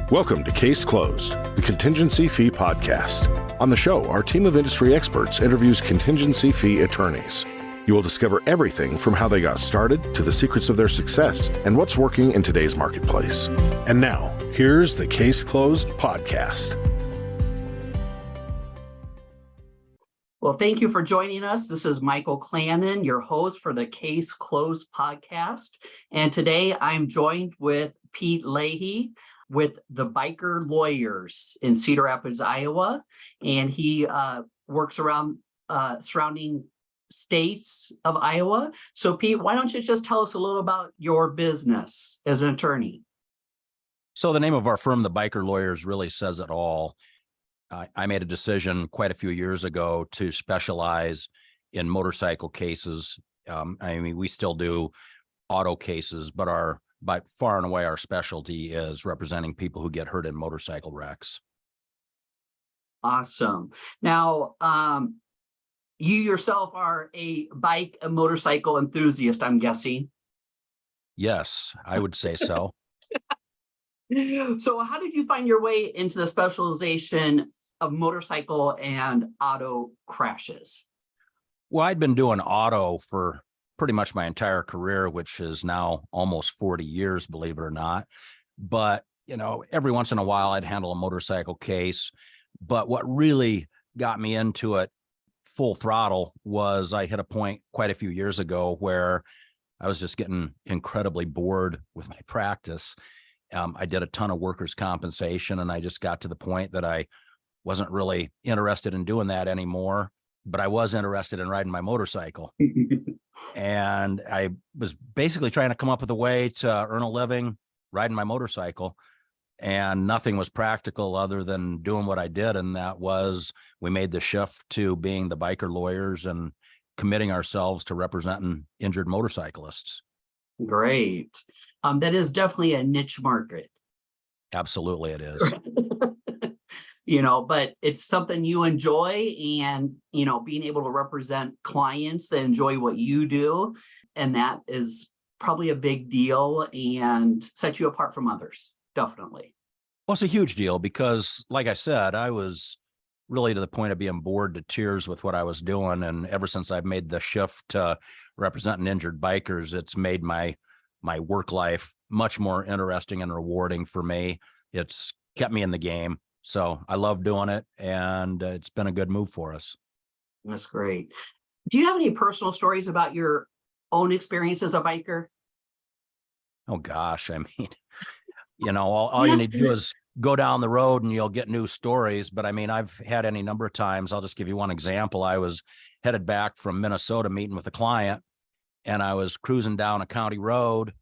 Welcome to Case Closed, the Contingency Fee Podcast. On the show, our team of industry experts interviews contingency fee attorneys. You will discover everything from how they got started to the secrets of their success and what's working in today's marketplace. And now, here's the Case Closed Podcast. Well, thank you for joining us. This is Michael Clanin, your host for the Case Closed Podcast. And today I'm joined with Pete Leehey with the Biker Lawyers in Cedar Rapids, Iowa. And he works around surrounding states of Iowa. So Pete, why don't you just tell us a little about your business as an attorney? So the name of our firm, the Biker Lawyers, really says it all. I made a decision quite a few years ago to specialize in motorcycle cases. We still do auto cases, but by far and away, our specialty is representing people who get hurt in motorcycle wrecks. Awesome. Now, you yourself are a motorcycle enthusiast, I'm guessing. Yes, I would say so. So how did you find your way into the specialization of motorcycle and auto crashes? Well, I'd been doing auto for pretty much my entire career, which is now almost 40 years, believe it or not. But, every once in a while I'd handle a motorcycle case. But what really got me into it full throttle was I hit a point quite a few years ago where I was just getting incredibly bored with my practice. I did a ton of workers' compensation, and I just got to the point that I wasn't really interested in doing that anymore, but I was interested in riding my motorcycle. And I was basically trying to come up with a way to earn a living riding my motorcycle, and nothing was practical other than doing what I did. And that was, we made the shift to being the Biker Lawyers and committing ourselves to representing injured motorcyclists. Great. That is definitely a niche market. Absolutely it is. But it's something you enjoy, and, being able to represent clients that enjoy what you do. And that is probably a big deal and sets you apart from others. Definitely. Well, it's a huge deal because, like I said, I was really to the point of being bored to tears with what I was doing. And ever since I've made the shift to representing injured bikers, it's made my work life much more interesting and rewarding for me. It's kept me in the game. So I love doing it, and it's been a good move for us. That's great. Do you have any personal stories about your own experience as a biker? Oh, gosh. All you need to do is go down the road and you'll get new stories. But I've had any number of times. I'll just give you one example. I was headed back from Minnesota meeting with a client, and I was cruising down a county road.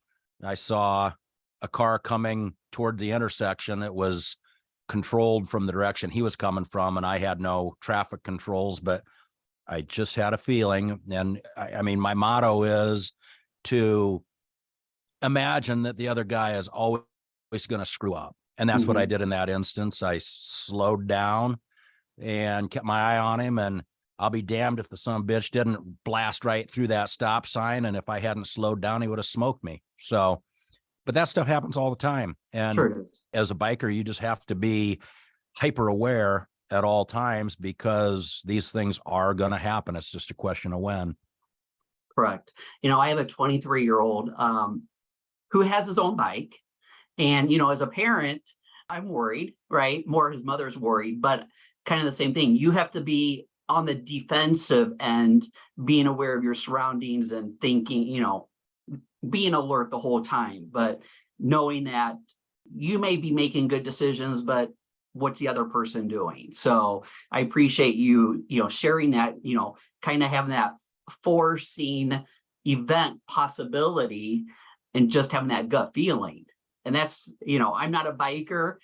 I saw a car coming toward the intersection. It was controlled from the direction he was coming from, and I had no traffic controls, but I just had a feeling. And my motto is to imagine that the other guy is always going to screw up. And that's what I did in that instance. I slowed down and kept my eye on him, and I'll be damned if the son of a bitch didn't blast right through that stop sign. And if I hadn't slowed down, he would have smoked me. So, but that stuff happens all the time. And sure, as a biker, you just have to be hyper aware at all times because these things are going to happen. It's just a question of when. Correct. I have a 23-year-old who has his own bike. And, as a parent, I'm worried, right? More his mother's worried, but kind of the same thing. You have to be on the defensive end, being aware of your surroundings and thinking, being alert the whole time, but knowing that you may be making good decisions, but what's the other person doing? So I appreciate you, sharing that, kind of having that foreseen event possibility and just having that gut feeling. And that's, I'm not a biker,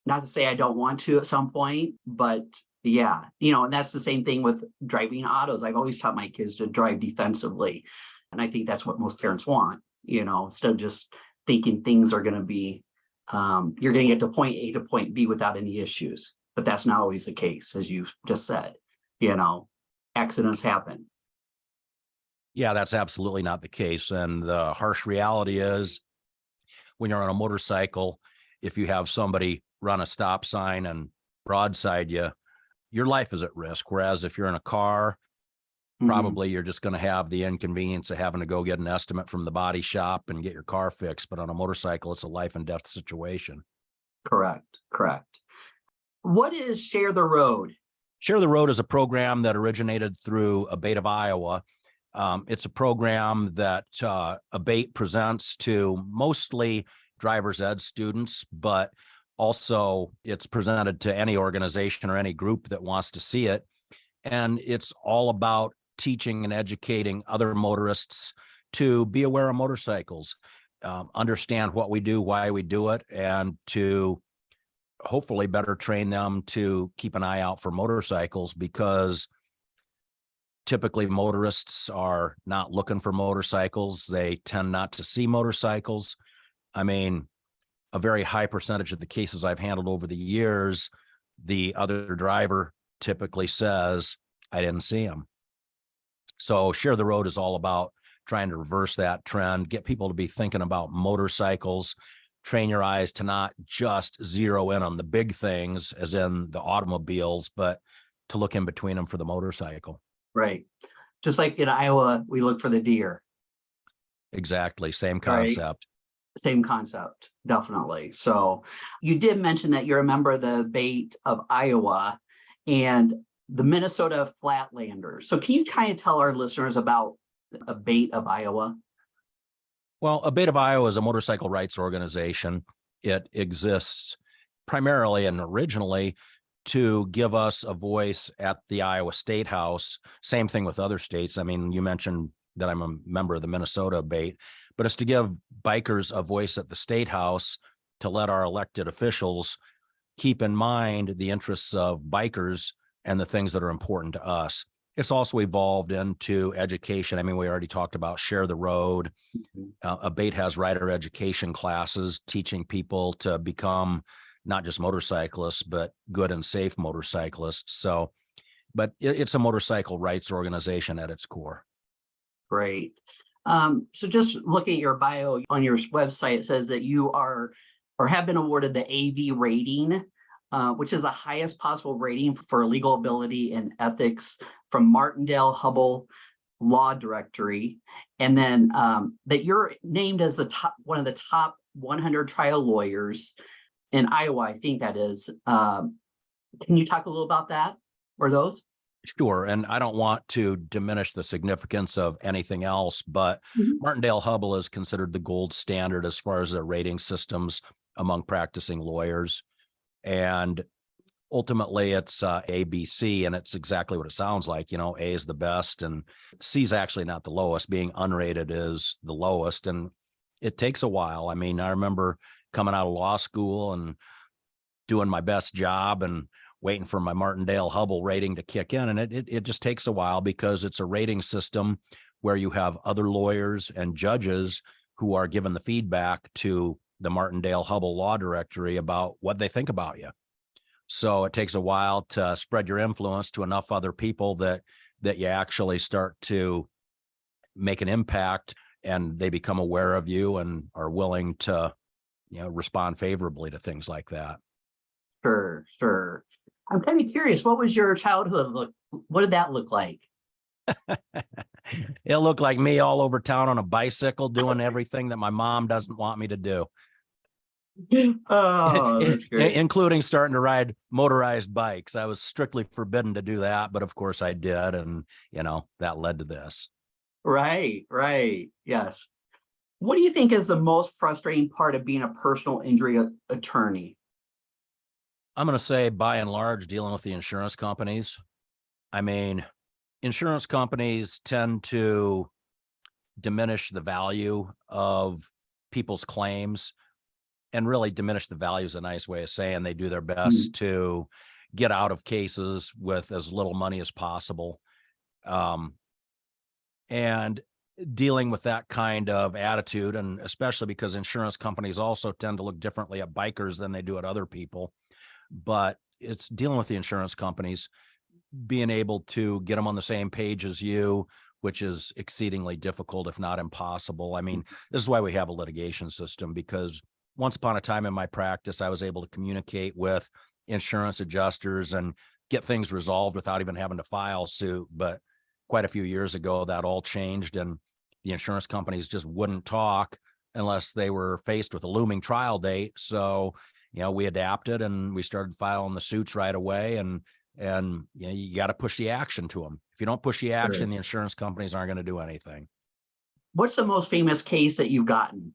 not to say I don't want to at some point, but yeah, and that's the same thing with driving autos. I've always taught my kids to drive defensively. And I think that's what most parents want, instead of just thinking things are going to be, you're going to get to point A to point B without any issues. But that's not always the case, as you just said, accidents happen. Yeah, that's absolutely not the case. And the harsh reality is when you're on a motorcycle, if you have somebody run a stop sign and broadside you, your life is at risk. Whereas if you're in a car, probably you're just going to have the inconvenience of having to go get an estimate from the body shop and get your car fixed. But on a motorcycle, it's a life and death situation. Correct. What is Share the Road? Share the Road is a program that originated through Abate of Iowa. It's a program that Abate presents to mostly driver's ed students, but also it's presented to any organization or any group that wants to see it. And it's all about teaching and educating other motorists to be aware of motorcycles, understand what we do, why we do it, and to hopefully better train them to keep an eye out for motorcycles, because typically motorists are not looking for motorcycles. They tend not to see motorcycles. I mean, a very high percentage of the cases I've handled over the years, the other driver typically says, I didn't see him. So Share the Road is all about trying to reverse that trend, get people to be thinking about motorcycles, train your eyes to not just zero in on the big things, as in the automobiles, but to look in between them for the motorcycle. Right. Just like in Iowa, we look for the deer. Exactly. Same concept. Right. Same concept. Definitely. So you did mention that you're a member of the Abate of Iowa and the Minnesota Flatlanders. So can you kind of tell our listeners about Abate of Iowa? Well, Abate of Iowa is a motorcycle rights organization. It exists primarily and originally to give us a voice at the Iowa State House. Same thing with other states. I mean, you mentioned that I'm a member of the Minnesota Abate, but it's to give bikers a voice at the State House, to let our elected officials keep in mind the interests of bikers and the things that are important to us. It's also evolved into education. I mean, we already talked about Share the Road. Abate has rider education classes, teaching people to become not just motorcyclists, but good and safe motorcyclists. So, but it's a motorcycle rights organization at its core. Great. So just looking at your bio on your website, it says that you are or have been awarded the AV rating, which is the highest possible rating for legal ability and ethics from Martindale-Hubbell Law Directory, and then that you're named as one of the top 100 trial lawyers in Iowa. I think that is. Can you talk a little about that or those? Sure. And I don't want to diminish the significance of anything else, but Martindale-Hubbell is considered the gold standard as far as their rating systems among practicing lawyers. And ultimately it's ABC, and it's exactly what it sounds like. You know, A is the best and C is actually not the lowest. Being unrated is the lowest, and it takes a while. I mean, I remember coming out of law school and doing my best job and waiting for my Martindale-Hubbell rating to kick in. And it just takes a while, because it's a rating system where you have other lawyers and judges who are giving the feedback to the Martindale-Hubbell Law Directory about what they think about you. So it takes a while to spread your influence to enough other people that you actually start to make an impact, and they become aware of you and are willing to, you know, respond favorably to things like that. Sure. I'm kind of curious, what was your childhood look? What did that look like? It looked like me all over town on a bicycle doing everything that my mom doesn't want me to do. Oh, that's great. Including starting to ride motorized bikes. I was strictly forbidden to do that, but of course I did. And, you know, that led to this. Right. Yes. What do you think is the most frustrating part of being a personal injury attorney? I'm going to say, by and large, dealing with the insurance companies. I mean, insurance companies tend to diminish the value of people's claims, and really diminish the value is a nice way of saying they do their best to get out of cases with as little money as possible. And dealing with that kind of attitude, and especially because insurance companies also tend to look differently at bikers than they do at other people. But it's dealing with the insurance companies, being able to get them on the same page as you, which is exceedingly difficult, if not impossible. I mean, this is why we have a litigation system, because once upon a time in my practice, I was able to communicate with insurance adjusters and get things resolved without even having to file suit. But quite a few years ago, that all changed, and the insurance companies just wouldn't talk unless they were faced with a looming trial date. So, we adapted and we started filing the suits right away. And you got to push the action to them. If you don't push the action, Sure. the insurance companies aren't going to do anything. What's the most famous case that you've gotten?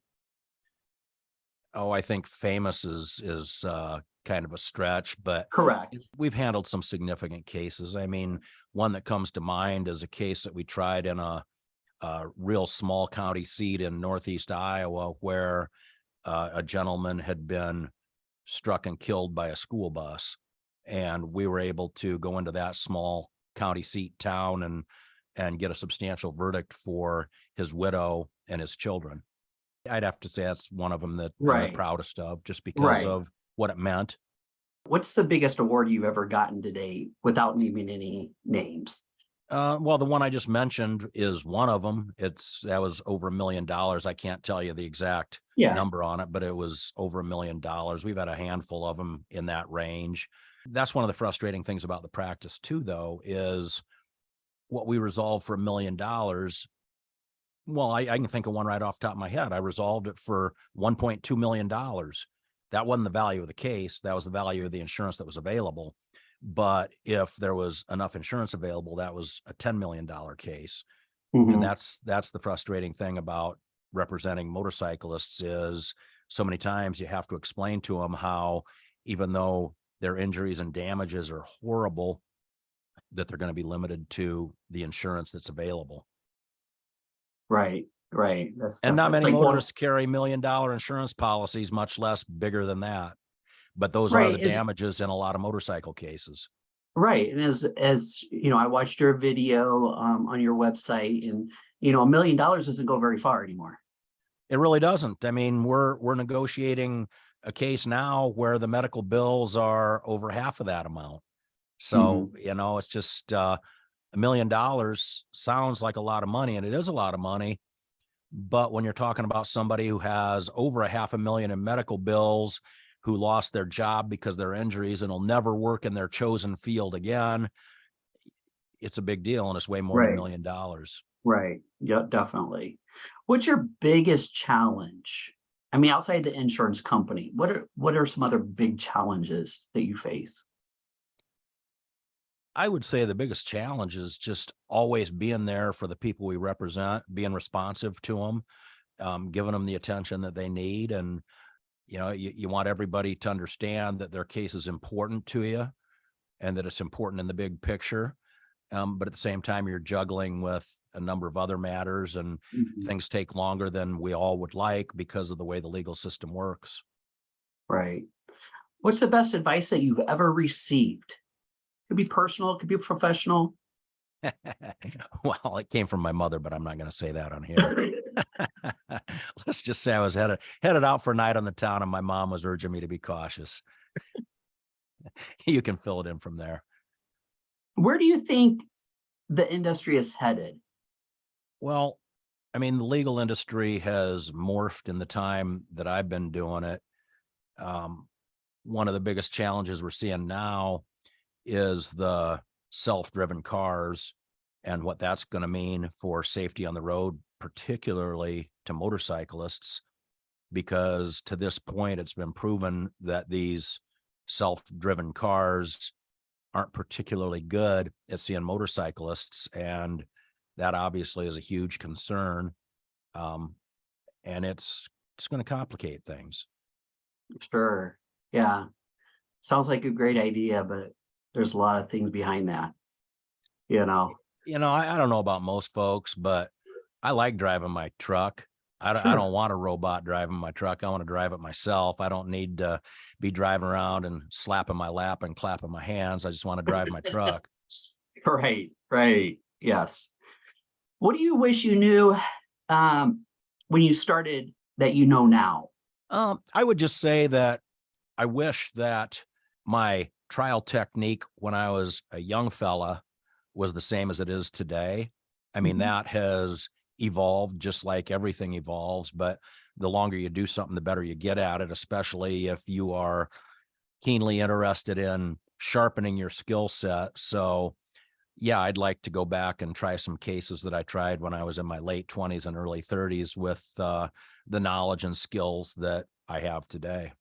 Oh, I think famous is kind of a stretch, but Correct. we've handled some significant cases. I mean, one that comes to mind is a case that we tried in a real small county seat in northeast Iowa, where a gentleman had been struck and killed by a school bus, and we were able to go into that small county seat town and get a substantial verdict for his widow and his children. I'd have to say that's one of them that I'm the Right. proudest of, just because Right. of what it meant. What's the biggest award you've ever gotten to date without naming any names? Well, the one I just mentioned is one of them. That was over $1 million. I can't tell you the exact Yeah. number on it, but it was over $1 million. We've had a handful of them in that range. That's one of the frustrating things about the practice too, though, is what we resolved for $1 million. Well, I can think of one right off the top of my head. I resolved it for $1.2 million. That wasn't the value of the case. That was the value of the insurance that was available. But if there was enough insurance available, that was a $10 million case. Mhm. And that's the frustrating thing about representing motorcyclists, is so many times you have to explain to them how, even though their injuries and damages are horrible, that they're going to be limited to the insurance that's available. Right. Right. That's And not tough. It's many like, well, motorists carry $1 million insurance policies, much less bigger than that. But those are right. the damages in a lot of motorcycle cases. Right. And as you know, I watched your video on your website, and $1 million doesn't go very far anymore. It really doesn't. I mean, we're negotiating a case now where the medical bills are over half of that amount. So, it's just $1 million sounds like a lot of money, and it is a lot of money. But when you're talking about somebody who has over $500,000 in medical bills, who lost their job because of their injuries and will never work in their chosen field again, it's a big deal, and it's way more than $1 Right. million. Right. Yeah, definitely. What's your biggest challenge? I mean, outside the insurance company, what are some other big challenges that you face? I would say the biggest challenge is just always being there for the people we represent, being responsive to them, giving them the attention that they need. And, you want everybody to understand that their case is important to you and that it's important in the big picture. But at the same time, you're juggling with a number of other matters, and Mhm. things take longer than we all would like because of the way the legal system works. Right. What's the best advice that you've ever received? Could be personal, it could be professional. Well, it came from my mother, but I'm not going to say that on here. Let's just say I was headed out for a night on the town, and my mom was urging me to be cautious. You can fill it in from there. Where do you think the industry is headed? Well, I mean, the legal industry has morphed in the time that I've been doing it. One of the biggest challenges we're seeing now is the self-driven cars and what that's going to mean for safety on the road, particularly to motorcyclists, because to this point, it's been proven that these self-driven cars aren't particularly good at seeing motorcyclists. And that obviously is a huge concern. And it's going to complicate things. Sure. Yeah. Sounds like a great idea, but there's a lot of things behind that, you know. I don't know about most folks, but I like driving my truck. I Sure. don't want a robot driving my truck. I want to drive it myself. I don't need to be driving around and slapping my lap and clapping my hands. I just want to drive my truck. Right. Right. Yes. What do you wish you knew when you started that you know now? I would just say that I wish that my trial technique when I was a young fella was the same as it is today. I mean, Mhm. that has evolved just like everything evolves, but the longer you do something, the better you get at it, especially if you are keenly interested in sharpening your skill set. So yeah, I'd like to go back and try some cases that I tried when I was in my late 20s and early 30s with the knowledge and skills that I have today.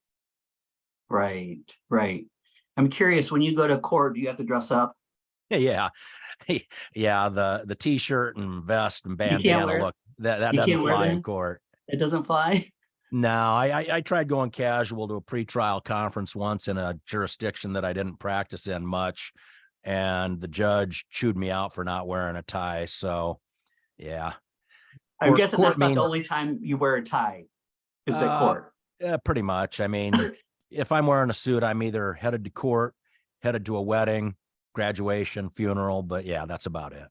Right, right. I'm curious, when you go to court, do you have to dress up? Yeah. Yeah. The t-shirt and vest and You can't bandana wear, look, that you doesn't can't wear fly in that? court. It doesn't fly? No, I tried going casual to a pretrial conference once in a jurisdiction that I didn't practice in much, and the judge chewed me out for not wearing a tie. So yeah, I'm court guessing that's not the means only time you wear a tie, is at court. pretty much. I mean, if I'm wearing a suit, I'm either headed to court, headed to a wedding, graduation, funeral, but yeah, that's about it.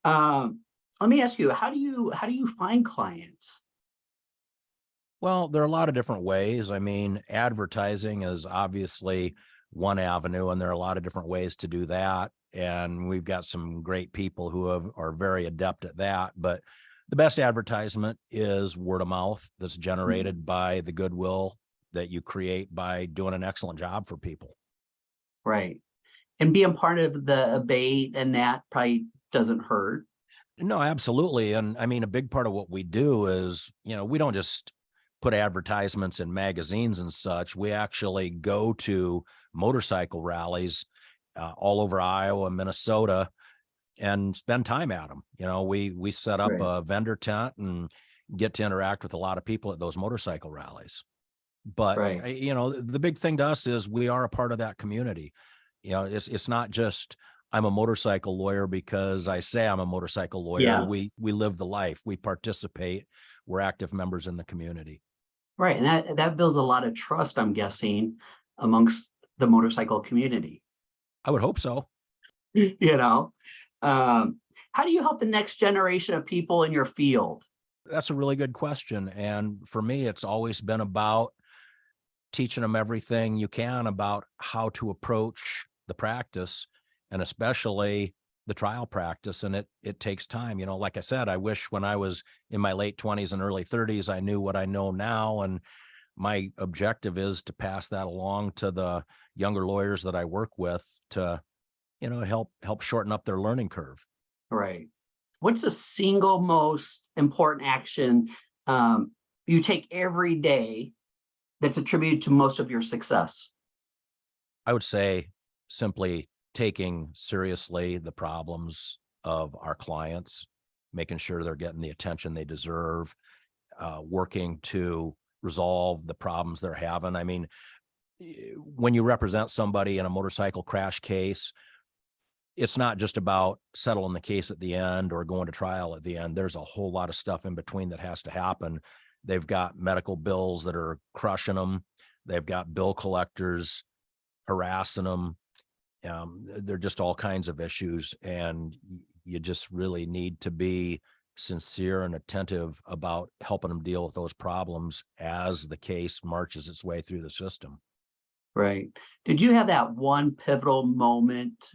Let me ask you, how do you find clients? Well, there are a lot of different ways. I mean, advertising is obviously one avenue, and there are a lot of different ways to do that. And we've got some great people who are very adept at that. But the best advertisement is word of mouth that's generated by the goodwill that you create by doing an excellent job for people. Right. And being part of the Abate and that probably doesn't hurt. No, absolutely. And I mean, a big part of what we do is, we don't just put advertisements in magazines and such. We actually go to motorcycle rallies all over Iowa, Minnesota, and spend time at them. We set up Right. a vendor tent and get to interact with a lot of people at those motorcycle rallies. But Right. the big thing to us is we are a part of that community. It's not just I'm a motorcycle lawyer because I say I'm a motorcycle lawyer. Yes. We live the life. We participate. We're active members in the community. Right. And that builds a lot of trust, I'm guessing, amongst the motorcycle community. I would hope so. How do you help the next generation of people in your field? That's a really good question. And for me, it's always been about teaching them everything you can about how to approach the practice, and especially the trial practice. And it takes time. Like I said, I wish when I was in my late 20s and early 30s, I knew what I know now. And my objective is to pass that along to the younger lawyers that I work with to, help shorten up their learning curve. Right. What's the single most important action you take every day that's attributed to most of your success? I would say simply taking seriously the problems of our clients, making sure they're getting the attention they deserve, working to resolve the problems they're having. I mean, when you represent somebody in a motorcycle crash case, it's not just about settling the case at the end or going to trial at the end. There's a whole lot of stuff in between that has to happen. They've got medical bills that are crushing them. They've got bill collectors harassing them. They're just all kinds of issues. And you just really need to be sincere and attentive about helping them deal with those problems as the case marches its way through the system. Right. Did you have that one pivotal moment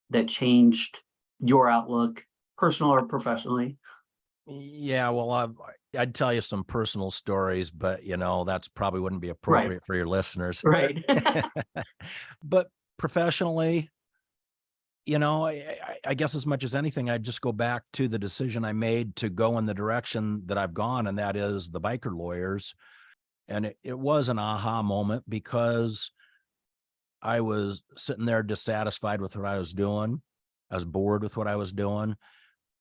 that changed your outlook, personal or professionally? Yeah, well, I'd tell you some personal stories, but that's probably wouldn't be appropriate for your listeners. Right. But professionally, I guess as much as anything, I'd just go back to the decision I made to go in the direction that I've gone, and that is the biker lawyers. And it was an aha moment because I was sitting there dissatisfied with what I was doing. I was bored with what I was doing.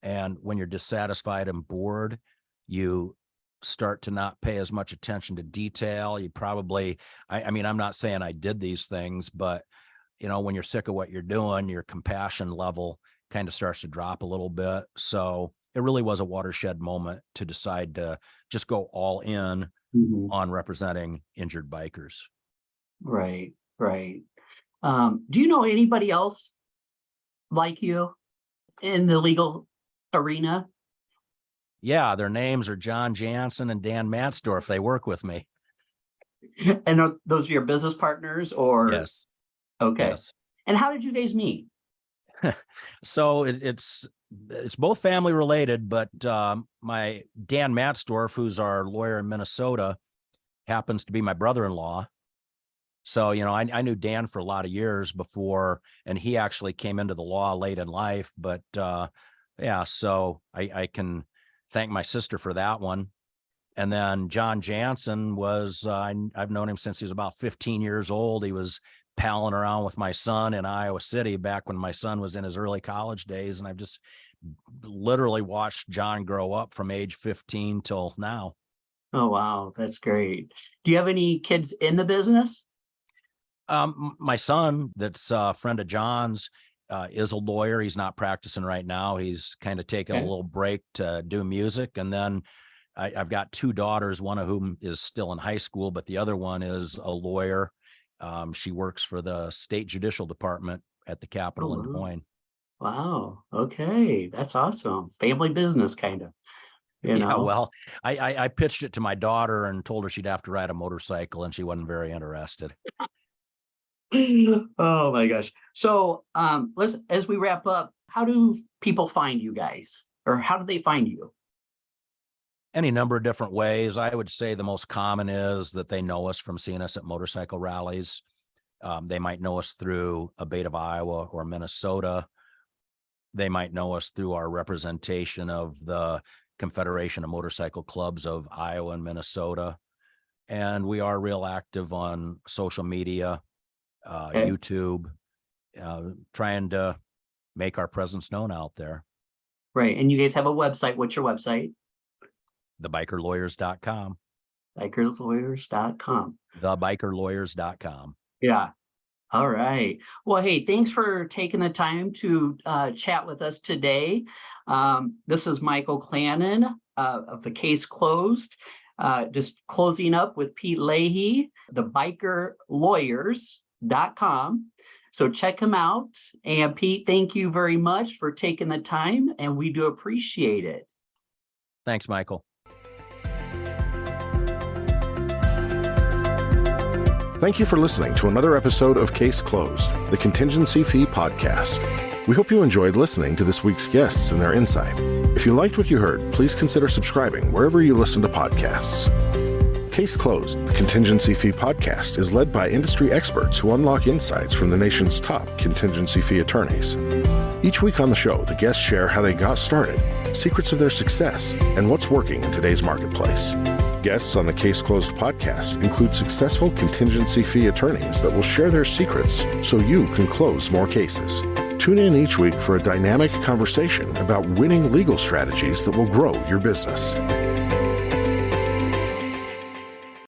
And when you're dissatisfied and bored, you start to not pay as much attention to detail. You probably, I mean, I'm not saying I did these things, but when you're sick of what you're doing, your compassion level kind of starts to drop a little bit. So it really was a watershed moment to decide to just go all in on representing injured bikers. Right, right. Do you know anybody else like you in the legal arena? Yeah, their names are John Jansen and Dan Matzdorf. They work with me. And are those your business partners or? Yes. Okay. Yes. And how did you guys meet? So it's it's both family related, but my Dan Matzdorf, who's our lawyer in Minnesota, happens to be my brother-in-law. So, I knew Dan for a lot of years before, and he actually came into the law late in life. But yeah, so I can thank my sister for that one. And then John Jansen was, I've known him since he was about 15 years old. He was palling around with my son in Iowa City back when my son was in his early college days. And I've just literally watched John grow up from age 15 till now. Oh, wow. That's great. Do you have any kids in the business? My son, that's a friend of John's, is a lawyer. He's not practicing right now. He's kind of taking a little break to do music. And then I've got two daughters, one of whom is still in high school, but the other one is a lawyer. She works for the state judicial department at the Capitol in Des Moines. Wow. Okay. That's awesome. Family business, kind of. Yeah, well, I pitched it to my daughter and told her she'd have to ride a motorcycle, and she wasn't very interested. Oh my gosh. So as we wrap up, how do people find you guys, or how do they find you? Any number of different ways. I would say the most common is that they know us from seeing us at motorcycle rallies. They might know us through Abate of Iowa or Minnesota. They might know us through our representation of the Confederation of Motorcycle Clubs of Iowa and Minnesota. And we are real active on social media, YouTube, trying to make our presence known out there. Right. And you guys have a website. What's your website? Thebikerlawyers.com. Bikerlawyers.com. Thebikerlawyers.com. Yeah. All right. Well, hey, thanks for taking the time to chat with us today. This is Michael Clanin of The Case Closed. Just closing up with Pete Leehey, thebikerlawyers.com. So check him out. And Pete, thank you very much for taking the time, and we do appreciate it. Thanks, Michael. Thank you for listening to another episode of Case Closed, the Contingency Fee Podcast. We hope you enjoyed listening to this week's guests and their insight. If you liked what you heard, please consider subscribing wherever you listen to podcasts. Case Closed, the Contingency Fee Podcast, is led by industry experts who unlock insights from the nation's top contingency fee attorneys. Each week on the show, the guests share how they got started, secrets of their success, and what's working in today's marketplace. Guests on the Case Closed podcast include successful contingency fee attorneys that will share their secrets so you can close more cases. Tune in each week for a dynamic conversation about winning legal strategies that will grow your business.